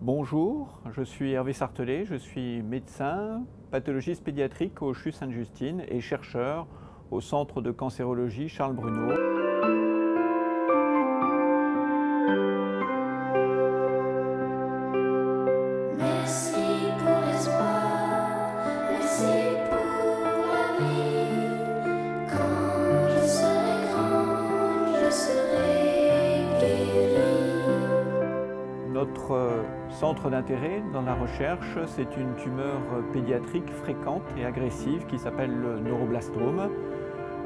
Bonjour, je suis Hervé Sartelet, je suis médecin, pathologiste pédiatrique au CHU Sainte-Justine et chercheur au Centre de cancérologie Charles Bruno. Merci pour l'espoir, merci pour la vie. Quand je serai grand, je serai guéri. Notre centre d'intérêt dans la recherche, c'est une tumeur pédiatrique fréquente et agressive qui s'appelle le neuroblastome.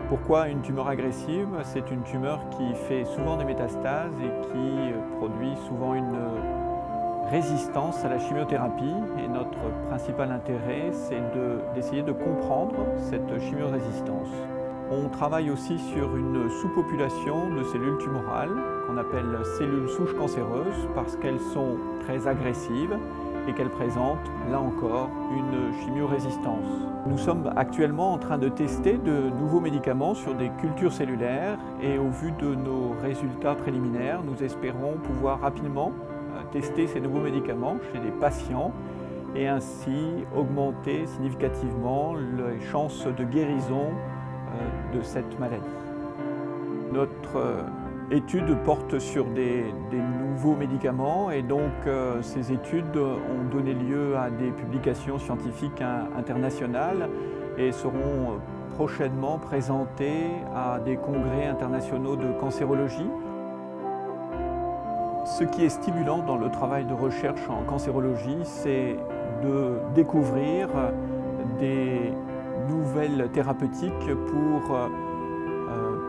Pourquoi une tumeur agressive? C'est une tumeur qui fait souvent des métastases et qui produit souvent une résistance à la chimiothérapie. Et notre principal intérêt, c'est d'essayer de comprendre cette chimiorésistance. On travaille aussi sur une sous-population de cellules tumorales qu'on appelle cellules souches cancéreuses parce qu'elles sont très agressives et qu'elles présentent, là encore, une chimiorésistance. Nous sommes actuellement en train de tester de nouveaux médicaments sur des cultures cellulaires et au vu de nos résultats préliminaires, nous espérons pouvoir rapidement tester ces nouveaux médicaments chez des patients et ainsi augmenter significativement les chances de guérison de cette maladie. Notre étude porte sur des nouveaux médicaments et donc ces études ont donné lieu à des publications scientifiques internationales et seront prochainement présentées à des congrès internationaux de cancérologie. Ce qui est stimulant dans le travail de recherche en cancérologie, c'est de découvrir des nouvelles thérapeutiques pour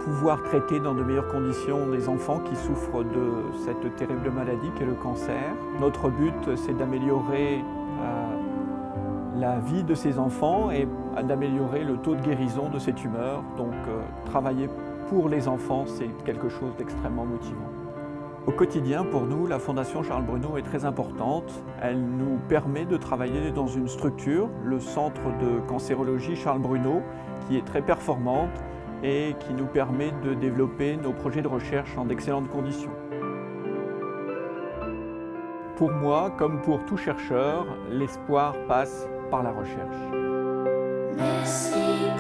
pouvoir traiter dans de meilleures conditions des enfants qui souffrent de cette terrible maladie qu'est le cancer. Notre but, c'est d'améliorer la vie de ces enfants et d'améliorer le taux de guérison de ces tumeurs. Donc travailler pour les enfants, c'est quelque chose d'extrêmement motivant. Au quotidien, pour nous, la Fondation Charles Bruno est très importante. Elle nous permet de travailler dans une structure, le Centre de cancérologie Charles Bruno, qui est très performante et qui nous permet de développer nos projets de recherche en d'excellentes conditions. Pour moi, comme pour tout chercheur, l'espoir passe par la recherche. Merci.